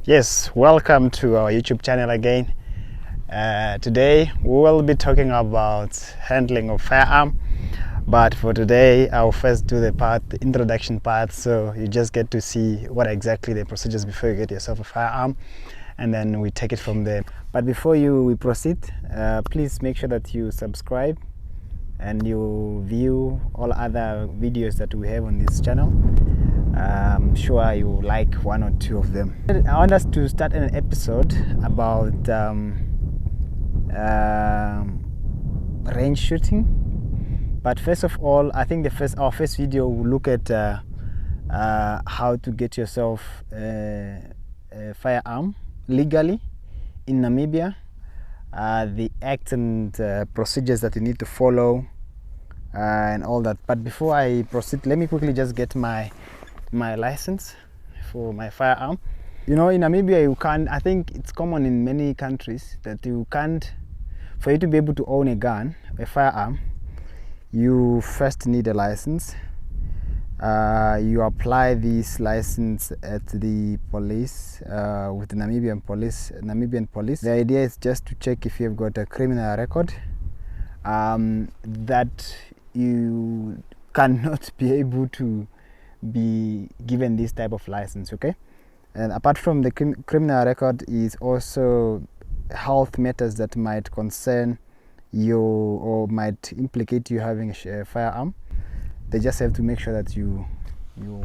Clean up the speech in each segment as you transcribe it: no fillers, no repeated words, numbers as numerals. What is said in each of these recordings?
Yes, welcome to our YouTube channel again. Today we will be talking about handling of firearm, but for today I'll first do the introduction part, so you just get to see what exactly the procedures before you get yourself a firearm, and then we take it from there. But before we proceed, please make sure that you subscribe and you view all other videos that we have on this channel. I'm sure you like one or two of them. I want us to start an episode about range shooting, but first of all, I think our first video will look at how to get yourself a firearm legally in Namibia, the acts and procedures that you need to follow, and all that. But before I proceed, let me quickly just get my license for my firearm. You know, in Namibia you can't, I think it's common in many countries that you can't, for you to be able to own a firearm, you first need a license. You apply this license at the police, with the Namibian police. The idea is just to check if you've got a criminal record, that you cannot be able to be given this type of license, okay? And apart from the criminal record is also health matters that might concern you or might implicate you having a firearm. They just have to make sure that you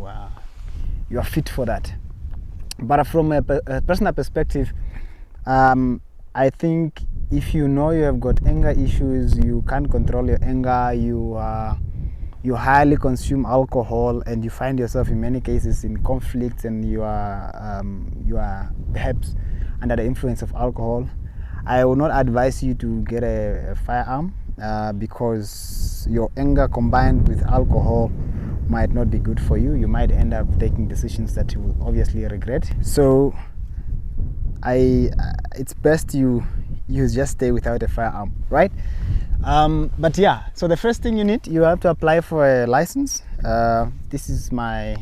are fit for that. But from a personal perspective, I think if you know you have got anger issues, you can't control your anger, you highly consume alcohol, and you find yourself in many cases in conflicts, and you are perhaps under the influence of alcohol, I will not advise you to get a firearm, because your anger combined with alcohol might not be good for you. You might end up taking decisions that you will obviously regret. So it's best you just stay without a firearm, right? But yeah, so the first thing you have to apply for a license. This is my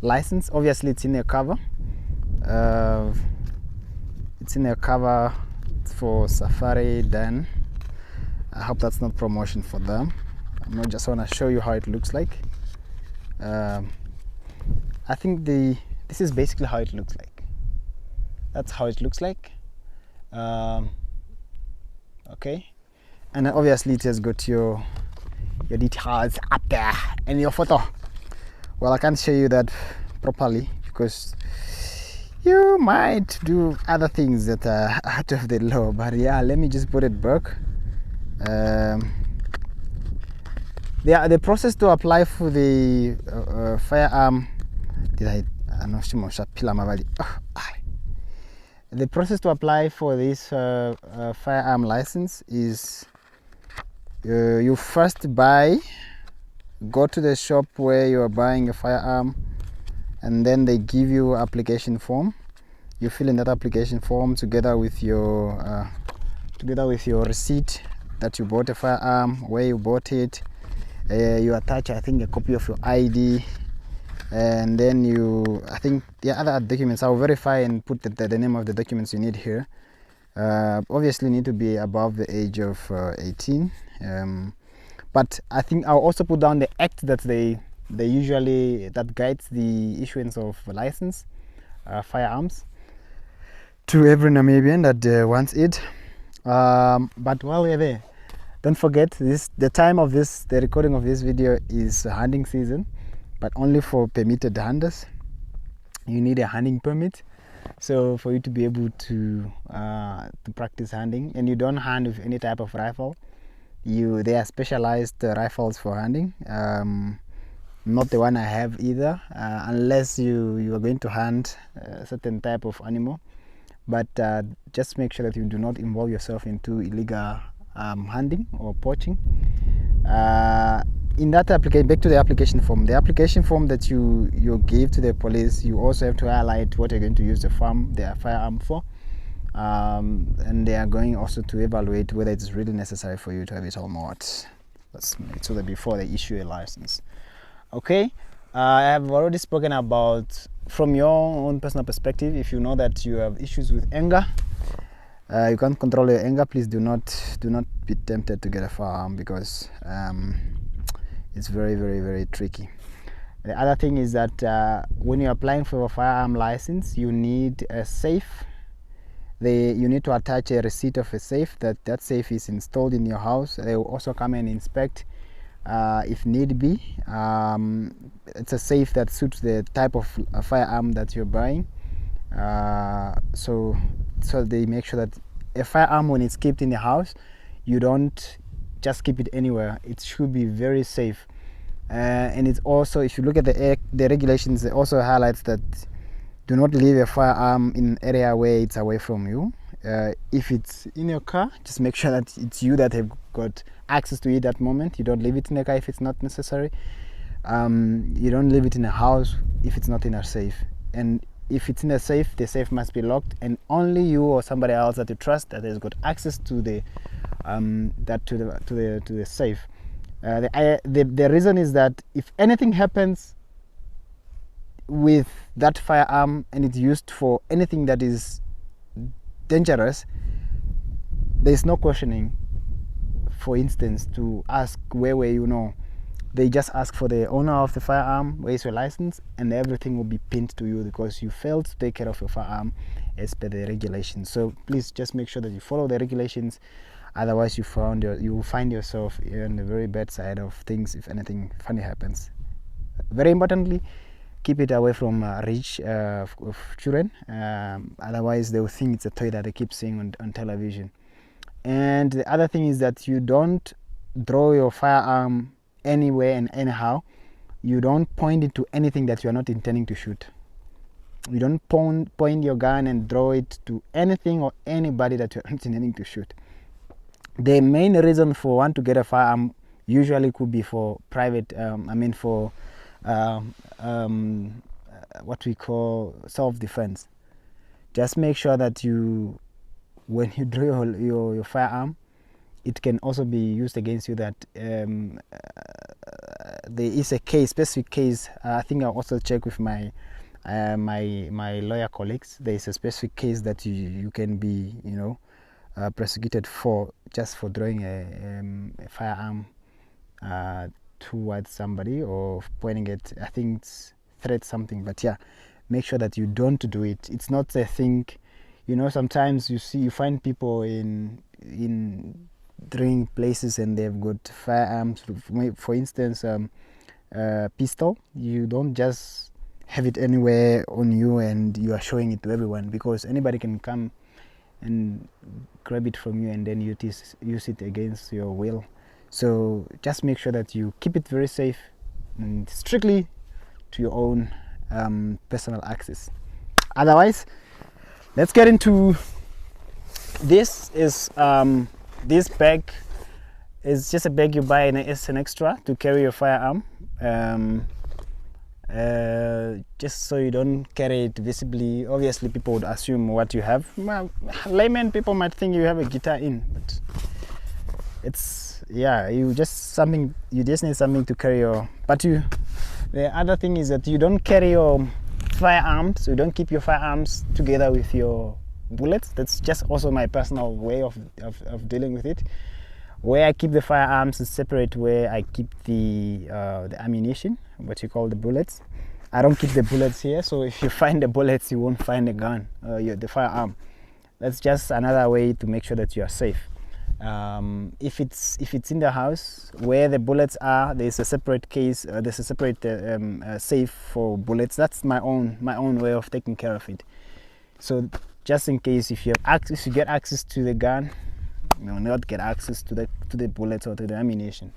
license. Obviously it's in a cover. It's in a cover for Safari Dan. I hope that's not promotion for them. I just want to show you how it looks like. I think this is basically how it looks like. That's how it looks like. Okay, and obviously it has got your details up there and your photo. Well, I can't show you that properly because you might do other things that are out of the law, but yeah, let me just put it back. The process to apply for the firearm, the process to apply for this firearm license is you first go to the shop where you are buying a firearm, and then they give you application form. You fill in that application form together with your receipt that you bought a firearm, where you bought it. You attach, I think, a copy of your ID, and then I think the other documents, I'll verify and put the name of the documents you need here. Obviously need to be above the age of 18, but I think I'll also put down the act that they usually that guides the issuance of license firearms to every Namibian that wants it. But while we're there, don't forget the recording of this video is hunting season, but only for permitted hunters. You need a hunting permit, so for you to be able to practice hunting, and you don't hunt with any type of rifle. They are specialized rifles for hunting, not the one I have either, unless you are going to hunt a certain type of animal. But just make sure that you do not involve yourself into illegal hunting or poaching. In that application, back to the application form that you gave to the police, you also have to highlight what you're going to use the firearm for, and they are going also to evaluate whether it's really necessary for you to have it or not. That's so that before they issue a license. Okay, I have already spoken about from your own personal perspective, if you know that you have issues with anger, you can't control your anger, please do not be tempted to get a firearm, because it's very, very, very tricky. The other thing is that when you're applying for a firearm license, you need a safe. You need to attach a receipt of a safe, that safe is installed in your house. They will also come and inspect if need be. It's a safe that suits the type of firearm that you're buying. So they make sure that a firearm, when it's kept in the house, you don't just keep it anywhere. It should be very safe. And it's also, if you look at the regulations, it also highlights that do not leave a firearm in an area where it's away from you. If it's in your car, just make sure that it's you that have got access to it that moment. You don't leave it in the car if it's not necessary. You don't leave it in a house if it's not in a safe. And if it's in a safe, the safe must be locked, and only you or somebody else that you trust that has got access to the safe. The reason is that if anything happens with that firearm and it's used for anything that is dangerous, there is no questioning. For instance, to ask where were you, know, they just ask for the owner of the firearm, where is your license, and everything will be pinned to you because you failed to take care of your firearm as per the regulations. So please just make sure that you follow the regulations. Otherwise, you will find yourself on the very bad side of things if anything funny happens. Very importantly, keep it away from reach of children. Otherwise, they will think it's a toy that they keep seeing on television. And the other thing is that you don't draw your firearm anywhere and anyhow. You don't point it to anything that you are not intending to shoot. You don't point your gun and draw it to anything or anybody that you're not intending to shoot. The main reason for one to get a firearm usually could be for private, for what we call self-defense. Just make sure that when you draw your firearm, it can also be used against you. That there is a specific case. I think I'll also check with my lawyer colleagues. There is a specific case that you can be, prosecuted for just for drawing a firearm towards somebody or pointing it. I think it's threat something, but yeah, make sure that you don't do it. It's not a thing. Sometimes you find people in drilling places and they've got firearms. For instance, pistol. You don't just have it anywhere on you and you are showing it to everyone, because anybody can come and grab it from you and then use it against your will. So just make sure that you keep it very safe and strictly to your own personal access. Otherwise, let's get into this. This bag is just a bag you buy as an extra to carry your firearm, just so you don't carry it visibly. Obviously, people would assume what you have. Well, layman people might think you have a guitar in, but you just need something to carry your. But the other thing is that you don't carry your firearms. You don't keep your firearms together with your bullets. That's just also my personal way of dealing with it. Where I keep the firearms is separate. Where I keep the ammunition, what you call the bullets. I don't keep the bullets here. So if you find the bullets, you won't find the gun, the firearm. That's just another way to make sure that you are safe. If it's in the house where the bullets are, there's a separate case. There's a separate safe for bullets. That's my own way of taking care of it. So just in case if you get access to the gun, not get access to the bullets or to the ammunition.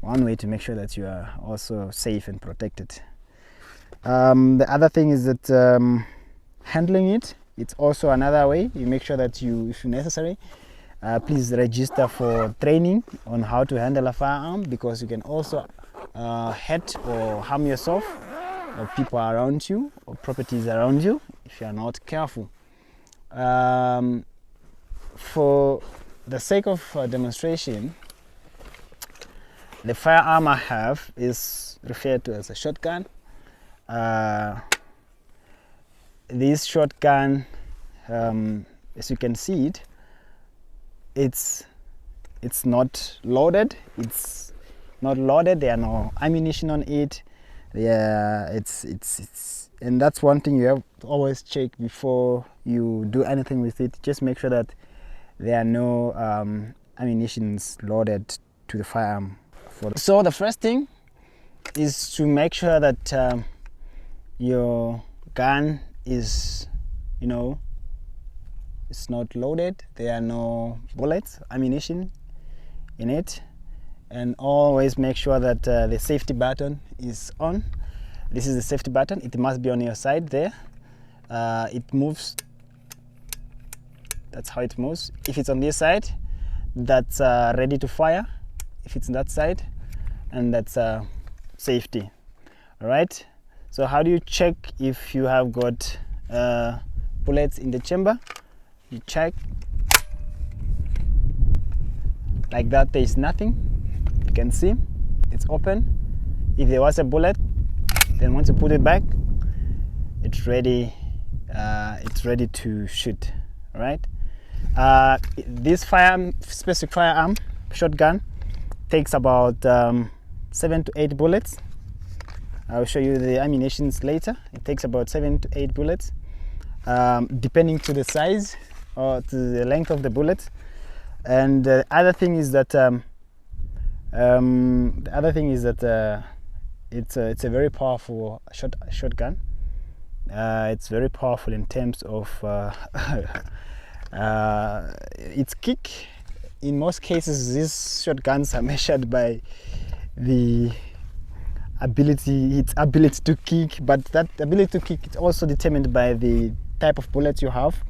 One way to make sure that you are also safe and protected. The other thing is that handling it's also another way. You make sure that if necessary, please register for training on how to handle a firearm, because you can also hurt or harm yourself or people around you or properties around you if you are not careful. For the sake of demonstration, the firearm I have is referred to as a shotgun. this shotgun, as you can see it's not loaded. It's not loaded. There are no ammunition on it. And that's one thing you have to always check before you do anything with it. Just make sure that there are no ammunitions loaded to the firearm. So the first thing is to make sure that your gun is, it's not loaded. There are no bullets, ammunition in it. And always make sure that the safety button is on. This is the safety button. It must be on your side there. It moves. That's how it moves. If it's on this side, that's ready to fire. If it's on that side, and that's safety. All right. So how do you check if you have got bullets in the chamber? You check like that. There is nothing. You can see it's open. If there was a bullet, then once you put it back, it's ready. It's ready to shoot. All right. This specific firearm, shotgun, takes about 7 to 8 bullets. I'll show you the ammunitions later. It takes about 7 to 8 bullets, depending to the size or to the length of the bullet. And the other thing is that it's a very powerful shotgun. It's very powerful in terms of its kick. In most cases, these shotguns are measured by its ability to kick, but that ability to kick is also determined by the type of bullets you have.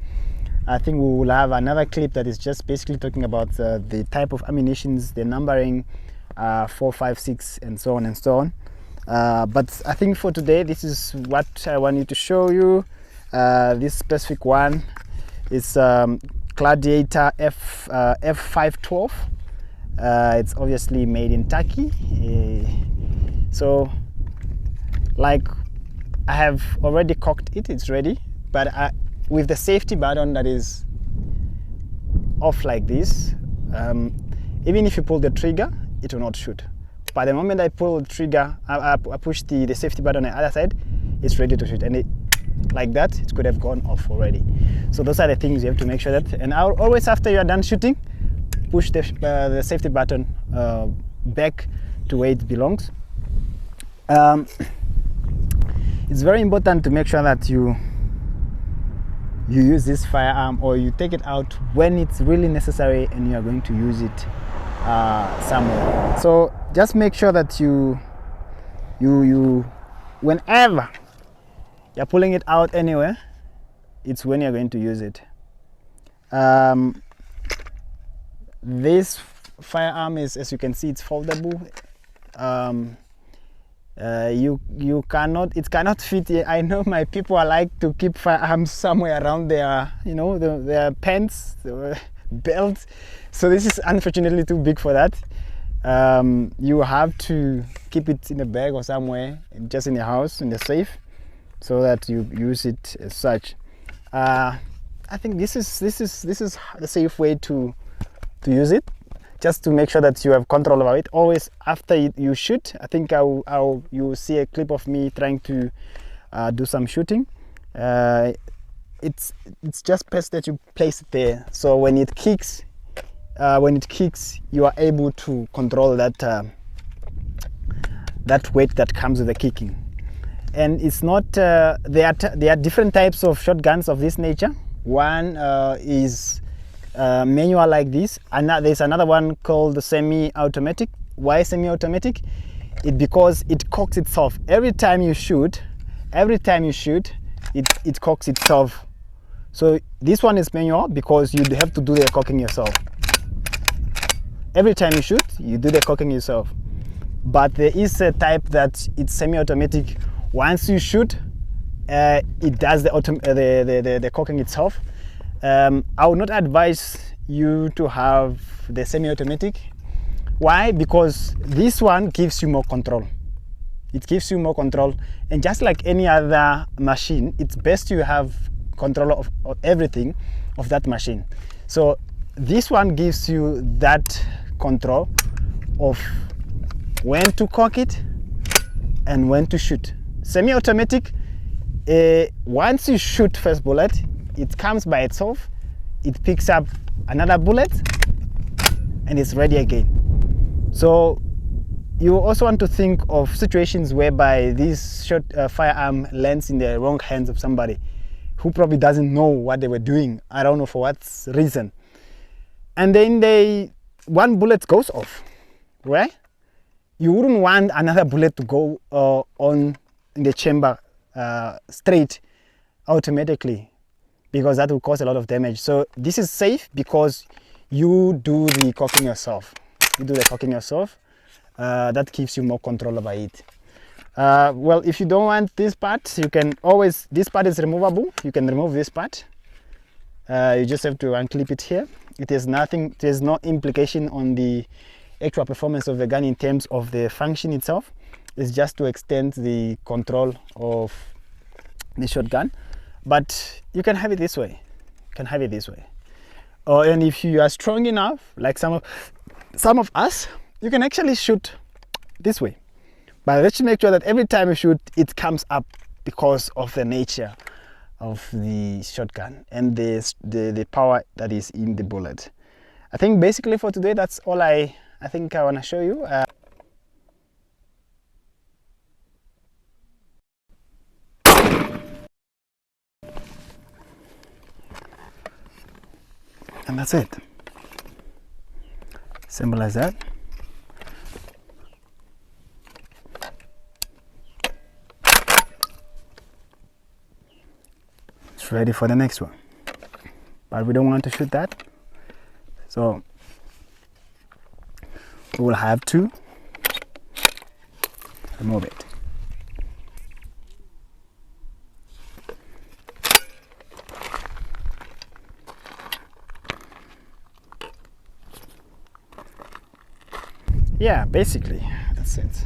I think we will have another clip that is just basically talking about the type of ammunitions, the numbering, 4, 5, 6, and so on and so on. But I think for today, this is what I wanted to show you. This specific one is Gladiator F512. It's obviously made in Turkey. So, like, I have already cocked it. It's ready, but with the safety button that is off like this, even if you pull the trigger, it will not shoot. By the moment I pull the trigger, I push the safety button on the other side, it's ready to shoot. And like that, it could have gone off already. So those are the things you have to make sure that. And always after you are done shooting, push the safety button back to where it belongs. It's very important to make sure that you use this firearm, or you take it out when it's really necessary and you are going to use it somewhere. So just make sure that you whenever you're pulling it out anywhere, it's when you're going to use it. This firearm is, as you can see, it's foldable. It cannot fit here. I know my people are like to keep firearms somewhere around their, their pants, their belts. So this is unfortunately too big for that. You have to keep it in a bag or somewhere, just in your house, in the safe, so that you use it as such. I think this is the safe way to use it, just to make sure that you have control over it. Always after you shoot, I think you will see a clip of me trying to do some shooting. It's just best that you place it there, so when it kicks, you are able to control that weight that comes with the kicking. And it's not there are different types of shotguns of this nature. One is manual like this, and there's another one called the semi-automatic. Why semi-automatic? Because it cocks itself every time you shoot. It cocks itself. So this one is manual because you have to do the cocking yourself. Every time you shoot, you do the cocking yourself. But there is a type that it's semi-automatic. Once you shoot, it does the cocking itself. I would not advise you to have the semi-automatic. Why? Because this one gives you more control. It gives you more control. And just like any other machine, it's best you have control of everything of that machine. So this one gives you that control of when to cock it and when to shoot. Semi-automatic, once you shoot first bullet, it comes by itself, it picks up another bullet and it's ready again. So you also want to think of situations whereby this firearm lands in the wrong hands of somebody who probably doesn't know what they were doing. I don't know for what reason. And then one bullet goes off, right? You wouldn't want another bullet to go on in the chamber straight automatically, because that will cause a lot of damage. So this is safe because you do the cocking yourself. You do the cocking yourself. That gives you more control over it. Well, if you don't want this part, you can always, this part is removable. You can remove this part. You just have to unclip it here. It has nothing, there's no implication on the actual performance of the gun in terms of the function itself. It's just to extend the control of the shotgun. But you can have it this way. You can have it this way. And if you are strong enough, like some of us, you can actually shoot this way. But let's make sure that every time you shoot, it comes up because of the nature of the shotgun and the power that is in the bullet. I think basically for today, that's all I think I want to show you. And that's it. Simple as that. It's ready for the next one. But we don't want to shoot that. So we will have to remove it. Yeah, basically, that's it.